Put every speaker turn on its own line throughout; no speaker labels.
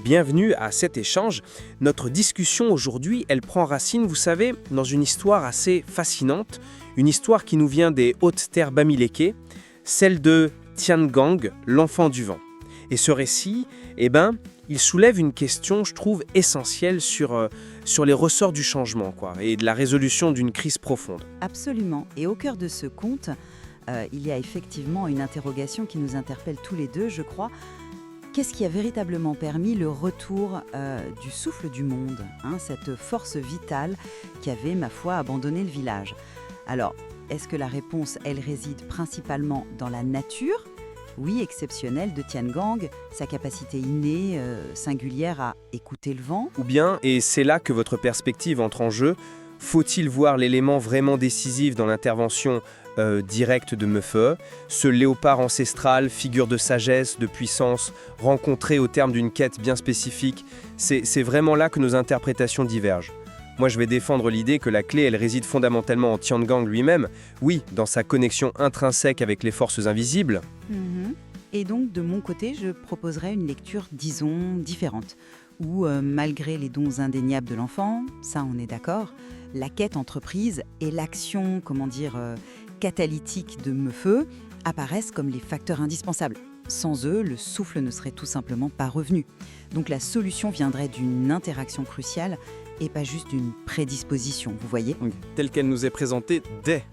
Bienvenue à cet échange. Notre discussion aujourd'hui, elle prend racine, vous savez, dans une histoire assez fascinante, une histoire qui nous vient des hautes terres bamilékées, celle de Tiangang, l'enfant du vent. Et ce récit, il soulève une question, je trouve, essentielle sur les ressorts du changement, et de la résolution d'une crise profonde.
Absolument. Et au cœur de ce conte, il y a effectivement une interrogation qui nous interpelle tous les deux, je crois. Qu'est-ce qui a véritablement permis le retour du souffle du monde, cette force vitale qui avait, ma foi, abandonné le village? Alors, est-ce que la réponse, elle réside principalement dans la nature? Oui, exceptionnelle de Tiangang, sa capacité innée, singulière à écouter le vent.
Ou bien, et c'est là que votre perspective entre en jeu, faut-il voir l'élément vraiment décisif dans l'intervention directe de Mefeu, ce léopard ancestral, figure de sagesse, de puissance, rencontré au terme d'une quête bien spécifique? C'est vraiment là que nos interprétations divergent. Moi, je vais défendre l'idée que la clé, elle réside fondamentalement en Tiangang lui-même, oui, dans sa connexion intrinsèque avec les forces invisibles.
Et donc, de mon côté, je proposerais une lecture, disons, différente, où, malgré les dons indéniables de l'enfant, ça on est d'accord, la quête entreprise et l'action, catalytique de Mefeu apparaissent comme les facteurs indispensables. Sans eux, le souffle ne serait tout simplement pas revenu. Donc la solution viendrait d'une interaction cruciale et pas juste d'une prédisposition, vous voyez ?
Telle qu'elle nous est présentée dès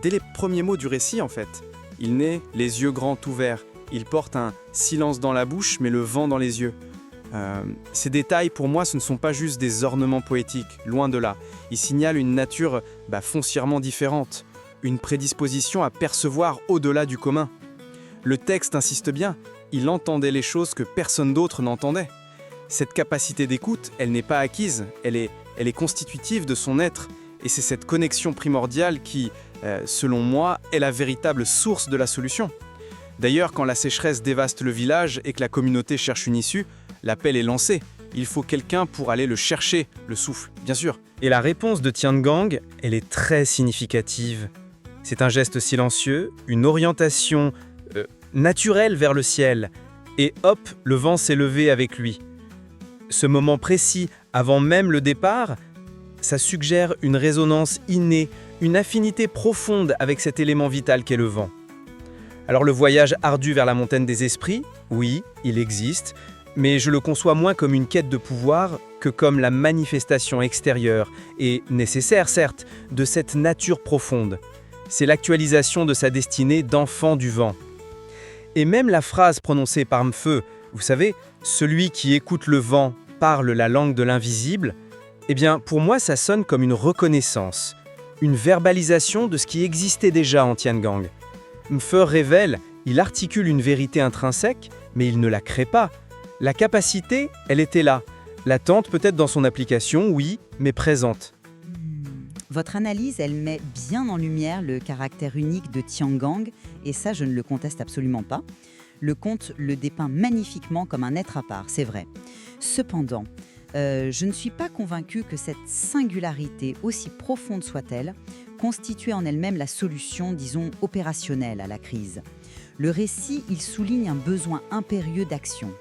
les premiers mots du récit en fait. Il naît les yeux grands ouverts, il porte un silence dans la bouche mais le vent dans les yeux. Ces détails, pour moi, ce ne sont pas juste des ornements poétiques, loin de là. Ils signalent une nature foncièrement différente, une prédisposition à percevoir au-delà du commun. Le texte insiste bien, il entendait les choses que personne d'autre n'entendait. Cette capacité d'écoute, elle n'est pas acquise, elle est constitutive de son être, et c'est cette connexion primordiale qui, selon moi, est la véritable source de la solution. D'ailleurs, quand la sécheresse dévaste le village et que la communauté cherche une issue, l'appel est lancé. Il faut quelqu'un pour aller le chercher, le souffle, bien sûr.
Et la réponse de Tiangang, elle est très significative. C'est un geste silencieux, une orientation naturelle vers le ciel. Et hop, le vent s'est levé avec lui. Ce moment précis, avant même le départ, ça suggère une résonance innée, une affinité profonde avec cet élément vital qu'est le vent. Alors le voyage ardu vers la montagne des esprits, oui, il existe, mais je le conçois moins comme une quête de pouvoir que comme la manifestation extérieure, et nécessaire certes, de cette nature profonde. C'est l'actualisation de sa destinée d'enfant du vent. Et même la phrase prononcée par Mefeu, vous savez, celui qui écoute le vent parle la langue de l'invisible, pour moi ça sonne comme une reconnaissance, une verbalisation de ce qui existait déjà en Tiangang. Mefeu révèle, il articule une vérité intrinsèque, mais il ne la crée pas. La capacité, elle était là. Latente peut-être dans son application, oui, mais présente.
Votre analyse, elle met bien en lumière le caractère unique de Tiangang, et ça, je ne le conteste absolument pas. Le conte le dépeint magnifiquement comme un être à part, c'est vrai. Cependant, je ne suis pas convaincue que cette singularité, aussi profonde soit-elle, constituait en elle-même la solution, disons, opérationnelle à la crise. Le récit, il souligne un besoin impérieux d'action.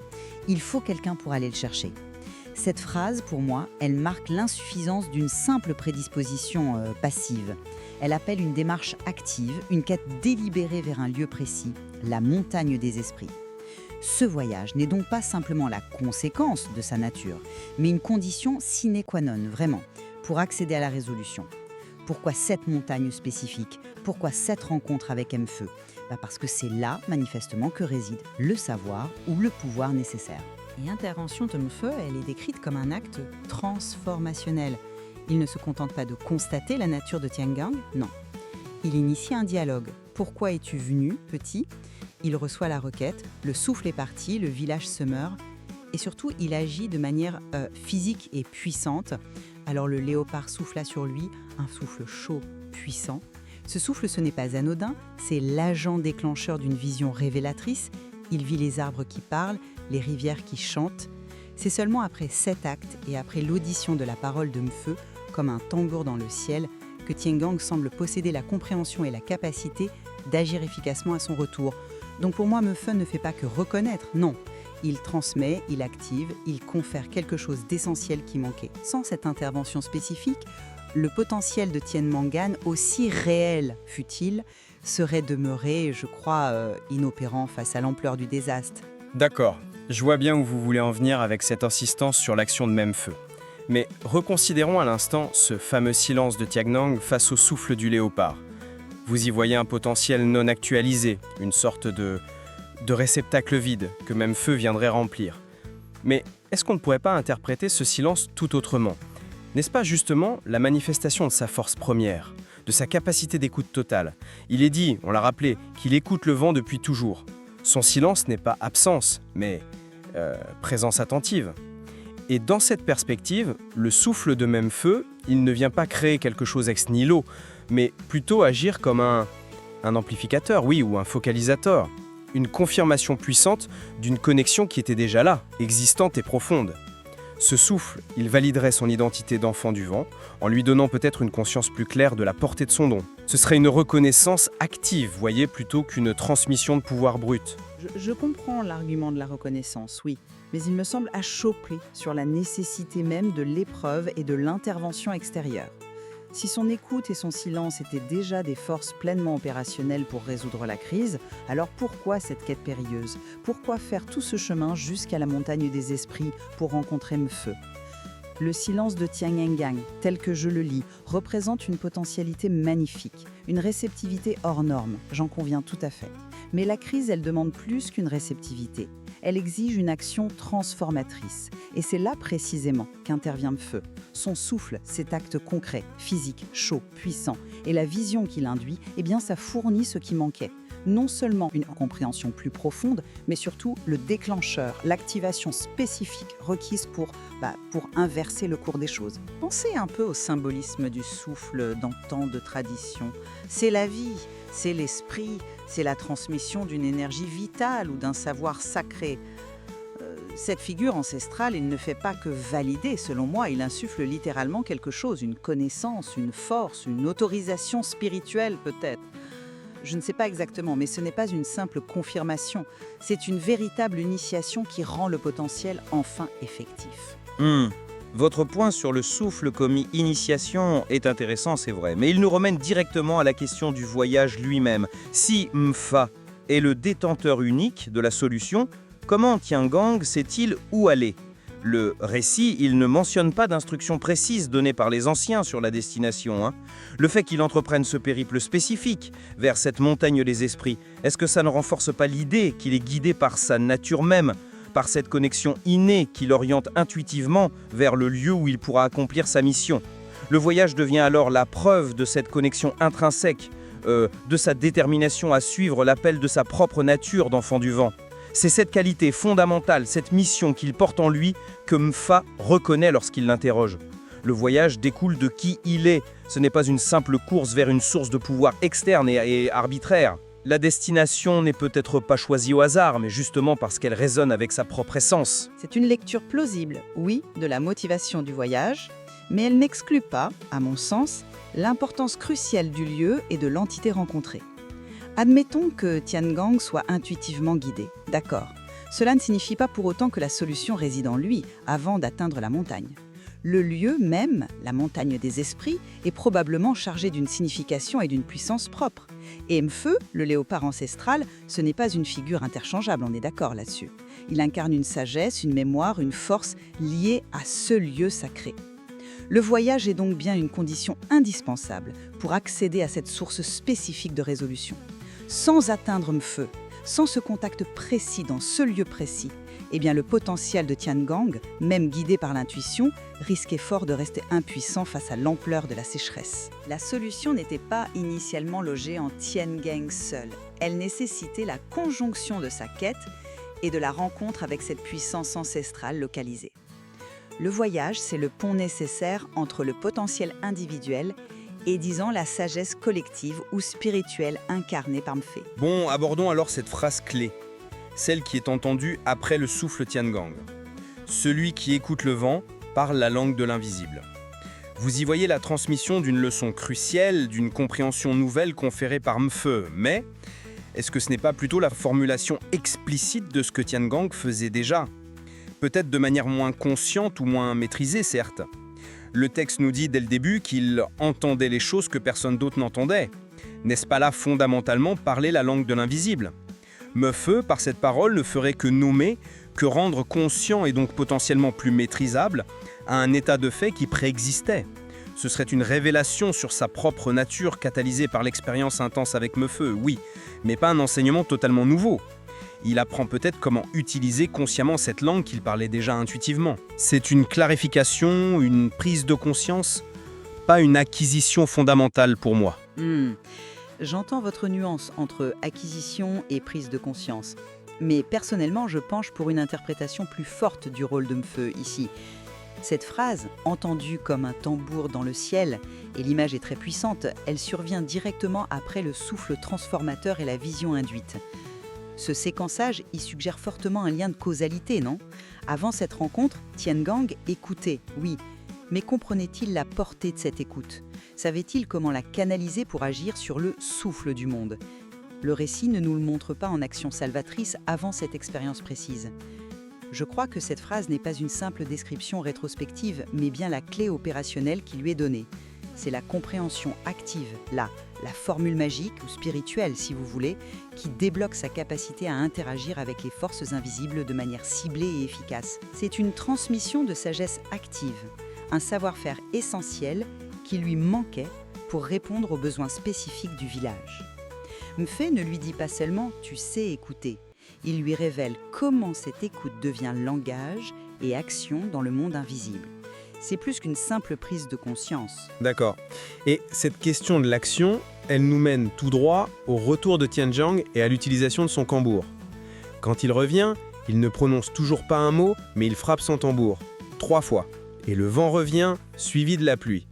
Il faut quelqu'un pour aller le chercher. Cette phrase, pour moi, elle marque l'insuffisance d'une simple prédisposition passive. Elle appelle une démarche active, une quête délibérée vers un lieu précis, la montagne des esprits. Ce voyage n'est donc pas simplement la conséquence de sa nature, mais une condition sine qua non, vraiment, pour accéder à la résolution. Pourquoi cette montagne spécifique? Pourquoi cette rencontre avec Mefeu? Parce que c'est là, manifestement, que réside le savoir ou le pouvoir nécessaire. Et l'intervention de Mefeu, elle est décrite comme un acte transformationnel. Il ne se contente pas de constater la nature de Tiangang, non. Il initie un dialogue. Pourquoi es-tu venu, petit? Il reçoit la requête, le souffle est parti, le village se meurt. Et surtout, il agit de manière physique et puissante. Alors le léopard souffla sur lui, un souffle chaud, puissant. Ce souffle, ce n'est pas anodin, c'est l'agent déclencheur d'une vision révélatrice. Il vit les arbres qui parlent, les rivières qui chantent. C'est seulement après cet acte et après l'audition de la parole de Mefeu, comme un tambour dans le ciel, que Tiangang semble posséder la compréhension et la capacité d'agir efficacement à son retour. Donc pour moi, Mefeu ne fait pas que reconnaître, non. Il transmet, il active, il confère quelque chose d'essentiel qui manquait. Sans cette intervention spécifique, le potentiel de Tien Mangan, aussi réel fut-il, serait demeuré, je crois, inopérant face à l'ampleur du désastre.
D'accord, je vois bien où vous voulez en venir avec cette insistance sur l'action de même feu. Mais reconsidérons à l'instant ce fameux silence de Tian face au souffle du léopard. Vous y voyez un potentiel non actualisé, une sorte de réceptacle vide que même feu viendrait remplir. Mais est-ce qu'on ne pourrait pas interpréter ce silence tout autrement ? N'est-ce pas justement la manifestation de sa force première, de sa capacité d'écoute totale ? Il est dit, on l'a rappelé, qu'il écoute le vent depuis toujours. Son silence n'est pas absence, mais présence attentive. Et dans cette perspective, le souffle de même feu, il ne vient pas créer quelque chose ex nihilo, mais plutôt agir comme un amplificateur, oui, ou un focalisateur. Une confirmation puissante d'une connexion qui était déjà là, existante et profonde. Ce souffle, il validerait son identité d'enfant du vent, en lui donnant peut-être une conscience plus claire de la portée de son don. Ce serait une reconnaissance active, voyez, plutôt qu'une transmission de pouvoir brut.
Je comprends l'argument de la reconnaissance, oui, mais il me semble achoppé sur la nécessité même de l'épreuve et de l'intervention extérieure. Si son écoute et son silence étaient déjà des forces pleinement opérationnelles pour résoudre la crise, alors pourquoi cette quête périlleuse ? Pourquoi faire tout ce chemin jusqu'à la montagne des esprits pour rencontrer Mfeu ? Le silence de Tian Engang, tel que je le lis, représente une potentialité magnifique, une réceptivité hors norme, j'en conviens tout à fait. Mais la crise, elle demande plus qu'une réceptivité. Elle exige une action transformatrice. Et c'est là précisément qu'intervient Mfeu. Son souffle, cet acte concret, physique, chaud, puissant, et la vision qu'il induit, eh bien ça fournit ce qui manquait. Non seulement une compréhension plus profonde, mais surtout le déclencheur, l'activation spécifique requise pour inverser le cours des choses. Pensez un peu au symbolisme du souffle dans tant de traditions. C'est la vie, c'est l'esprit, c'est la transmission d'une énergie vitale ou d'un savoir sacré. Cette figure ancestrale, il ne fait pas que valider, selon moi, il insuffle littéralement quelque chose, une connaissance, une force, une autorisation spirituelle peut-être. Je ne sais pas exactement, mais ce n'est pas une simple confirmation, c'est une véritable initiation qui rend le potentiel enfin effectif.
Votre point sur le souffle comme initiation est intéressant, c'est vrai, mais il nous ramène directement à la question du voyage lui-même. Si Mfa est le détenteur unique de la solution, comment Tian Gang sait-il où aller ? Le récit, il ne mentionne pas d'instructions précises données par les anciens sur la destination. Le fait qu'il entreprenne ce périple spécifique vers cette montagne des esprits, est-ce que ça ne renforce pas l'idée qu'il est guidé par sa nature même, par cette connexion innée qui l'oriente intuitivement vers le lieu où il pourra accomplir sa mission ? Le voyage devient alors la preuve de cette connexion intrinsèque, de sa détermination à suivre l'appel de sa propre nature d'enfant du vent. C'est cette qualité fondamentale, cette mission qu'il porte en lui, que Mfa reconnaît lorsqu'il l'interroge. Le voyage découle de qui il est. Ce n'est pas une simple course vers une source de pouvoir externe et arbitraire. La destination n'est peut-être pas choisie au hasard, mais justement parce qu'elle résonne avec sa propre essence.
C'est une lecture plausible, oui, de la motivation du voyage, mais elle n'exclut pas, à mon sens, l'importance cruciale du lieu et de l'entité rencontrée. Admettons que Tian Gang soit intuitivement guidé, d'accord. Cela ne signifie pas pour autant que la solution réside en lui avant d'atteindre la montagne. Le lieu même, la montagne des esprits, est probablement chargé d'une signification et d'une puissance propre. Et Mfeu, le léopard ancestral, ce n'est pas une figure interchangeable, on est d'accord là-dessus. Il incarne une sagesse, une mémoire, une force liée à ce lieu sacré. Le voyage est donc bien une condition indispensable pour accéder à cette source spécifique de résolution. Sans atteindre Mfeu, sans ce contact précis dans ce lieu précis, eh bien le potentiel de Tian Gang, même guidé par l'intuition, risquait fort de rester impuissant face à l'ampleur de la sécheresse. La solution n'était pas initialement logée en Tian Gang seul. Elle nécessitait la conjonction de sa quête et de la rencontre avec cette puissance ancestrale localisée. Le voyage, c'est le pont nécessaire entre le potentiel individuel et, disons, la sagesse collective ou spirituelle incarnée par Mfeu.
Bon, abordons alors cette phrase clé, celle qui est entendue après le souffle Tian Gang. Celui qui écoute le vent parle la langue de l'invisible. Vous y voyez la transmission d'une leçon cruciale, d'une compréhension nouvelle conférée par Mfeu, mais
Est-ce que ce n'est pas plutôt la formulation explicite de ce que Tiangang faisait déjà? Peut-être de manière moins consciente ou moins maîtrisée, certes. Le texte nous dit dès le début qu'il entendait les choses que personne d'autre n'entendait. N'est-ce pas là fondamentalement parler la langue de l'invisible? Mefeu, par cette parole, ne ferait que nommer, que rendre conscient et donc potentiellement plus maîtrisable à un état de fait qui préexistait. Ce serait une révélation sur sa propre nature catalysée par l'expérience intense avec Mefeu, oui, mais pas un enseignement totalement nouveau. Il apprend peut-être comment utiliser consciemment cette langue qu'il parlait déjà intuitivement. C'est une clarification, une prise de conscience, pas une acquisition fondamentale pour moi.
J'entends votre nuance entre acquisition et prise de conscience. Mais personnellement, je penche pour une interprétation plus forte du rôle de Mefeu ici. Cette phrase, entendue comme un tambour dans le ciel, et l'image est très puissante, elle survient directement après le souffle transformateur et la vision induite. Ce séquençage y suggère fortement un lien de causalité, non? Avant cette rencontre, Tiangang écoutait, oui, mais comprenait-il la portée de cette écoute? Savait-il comment la canaliser pour agir sur le souffle du monde? Le récit ne nous le montre pas en action salvatrice avant cette expérience précise. Je crois que cette phrase n'est pas une simple description rétrospective, mais bien la clé opérationnelle qui lui est donnée. C'est la compréhension active, la formule magique ou spirituelle si vous voulez, qui débloque sa capacité à interagir avec les forces invisibles de manière ciblée et efficace. C'est une transmission de sagesse active, un savoir-faire essentiel qui lui manquait pour répondre aux besoins spécifiques du village. Mefeu ne lui dit pas seulement « tu sais écouter », il lui révèle comment cette écoute devient langage et action dans le monde invisible. C'est plus qu'une simple prise de conscience.
D'accord. Et cette question de l'action, elle nous mène tout droit au retour de Tiangang et à l'utilisation de son tambour. Quand il revient, il ne prononce toujours pas un mot, mais il frappe son tambour 3 fois. Et le vent revient, suivi de la pluie.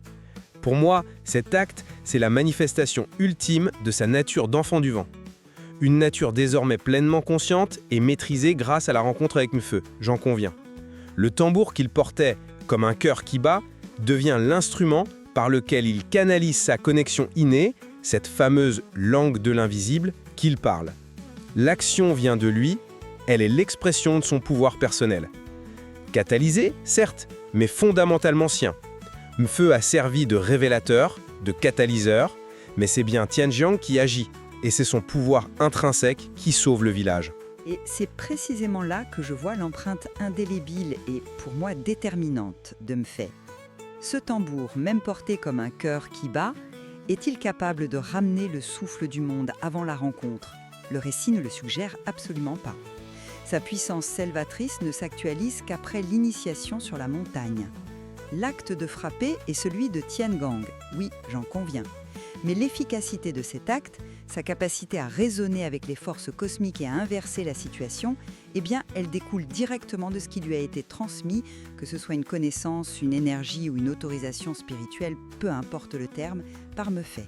Pour moi, cet acte, c'est la manifestation ultime de sa nature d'enfant du vent. Une nature désormais pleinement consciente et maîtrisée grâce à la rencontre avec Mefeu, j'en conviens. Le tambour qu'il portait comme un cœur qui bat devient l'instrument par lequel il canalise sa connexion innée, cette fameuse langue de l'invisible qu'il parle. L'action vient de lui, elle est l'expression de son pouvoir personnel. Catalysé, certes, mais fondamentalement sien. Mefeu a servi de révélateur, de catalyseur, mais c'est bien Tiangang qui agit, et c'est son pouvoir intrinsèque qui sauve le village.
Et c'est précisément là que je vois l'empreinte indélébile et pour moi déterminante de Mefeu. Ce tambour, même porté comme un cœur qui bat, est-il capable de ramener le souffle du monde avant la rencontre? Le récit ne le suggère absolument pas. Sa puissance salvatrice ne s'actualise qu'après l'initiation sur la montagne. L'acte de frapper est celui de Tiangang, oui, j'en conviens. Mais l'efficacité de cet acte, sa capacité à raisonner avec les forces cosmiques et à inverser la situation, eh bien, elle découle directement de ce qui lui a été transmis, que ce soit une connaissance, une énergie ou une autorisation spirituelle, peu importe le terme, par Mefeu.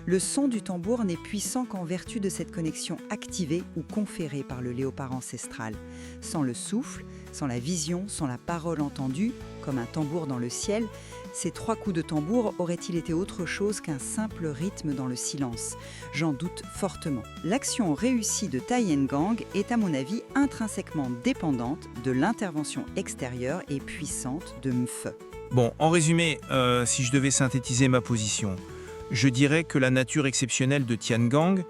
Le son du tambour n'est puissant qu'en vertu de cette connexion activée ou conférée par le léopard ancestral. Sans le souffle, sans la vision, sans la parole entendue, comme un tambour dans le ciel, ces 3 coups de tambour auraient-ils été autre chose qu'un simple rythme dans le silence? J'en doute fortement. L'action réussie de Tiangang est à mon avis intrinsèquement dépendante de l'intervention extérieure et puissante de Mefeu.
Bon, en résumé, si je devais synthétiser ma position, je dirais que la nature exceptionnelle de Tiangang,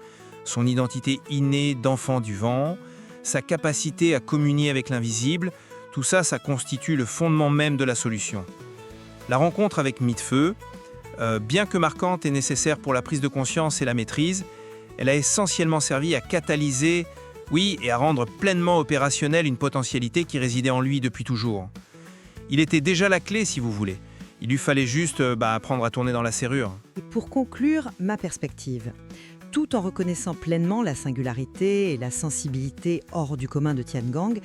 son identité innée d'enfant du vent, sa capacité à communier avec l'invisible, tout ça, ça constitue le fondement même de la solution. La rencontre avec Mefeu, bien que marquante et nécessaire pour la prise de conscience et la maîtrise, elle a essentiellement servi à catalyser, oui, et à rendre pleinement opérationnelle une potentialité qui résidait en lui depuis toujours. Il était déjà la clé, si vous voulez. Il lui fallait juste apprendre à tourner dans la serrure.
Et pour conclure, ma perspective. Tout en reconnaissant pleinement la singularité et la sensibilité hors du commun de Tiangang,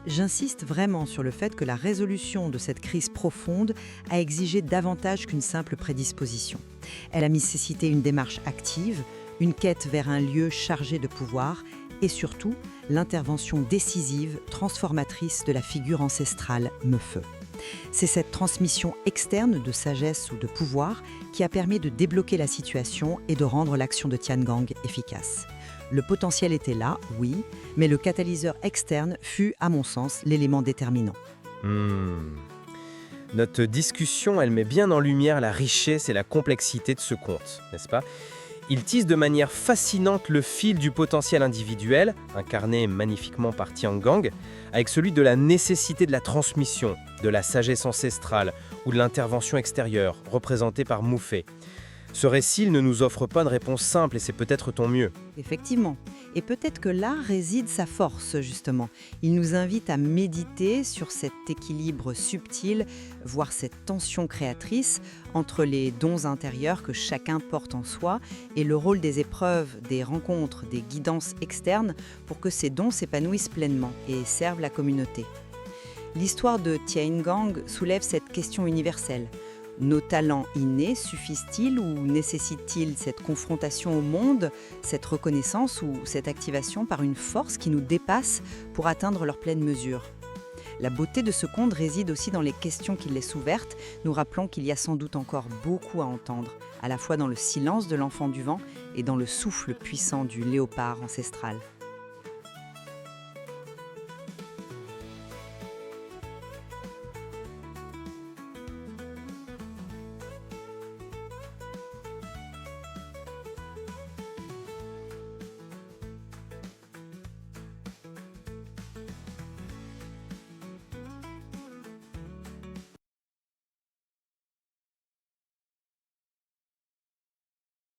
j'insiste vraiment sur le fait que la résolution de cette crise profonde a exigé davantage qu'une simple prédisposition. Elle a nécessité une démarche active, une quête vers un lieu chargé de pouvoir et surtout l'intervention décisive, transformatrice de la figure ancestrale Mefeu. C'est cette transmission externe de sagesse ou de pouvoir qui a permis de débloquer la situation et de rendre l'action de Tiangang efficace.
Le potentiel était là, oui, mais le catalyseur externe fut, à mon sens, l'élément déterminant.
Notre discussion, elle met bien en lumière la richesse et la complexité de ce conte, n'est-ce pas? Il tisse de manière fascinante le fil du potentiel individuel, incarné magnifiquement par Tian-Gang, avec celui de la nécessité de la transmission, de la sagesse ancestrale ou de l'intervention extérieure, représentée par Mu Fei. Ce récit ne nous offre pas de réponse simple et c'est peut-être ton mieux.
Effectivement. Et peut-être que là réside sa force, justement. Il nous invite à méditer sur cet équilibre subtil, voire cette tension créatrice entre les dons intérieurs que chacun porte en soi et le rôle des épreuves, des rencontres, des guidances externes pour que ces dons s'épanouissent pleinement et servent la communauté. L'histoire de Tian-Gang soulève cette question universelle. Nos talents innés suffisent-ils ou nécessitent-ils cette confrontation au monde, cette reconnaissance ou cette activation par une force qui nous dépasse pour atteindre leur pleine mesure? La beauté de ce conte réside aussi dans les questions qu'il laisse ouvertes, nous rappelant qu'il y a sans doute encore beaucoup à entendre, à la fois dans le silence de l'enfant du vent et dans le souffle puissant du léopard ancestral.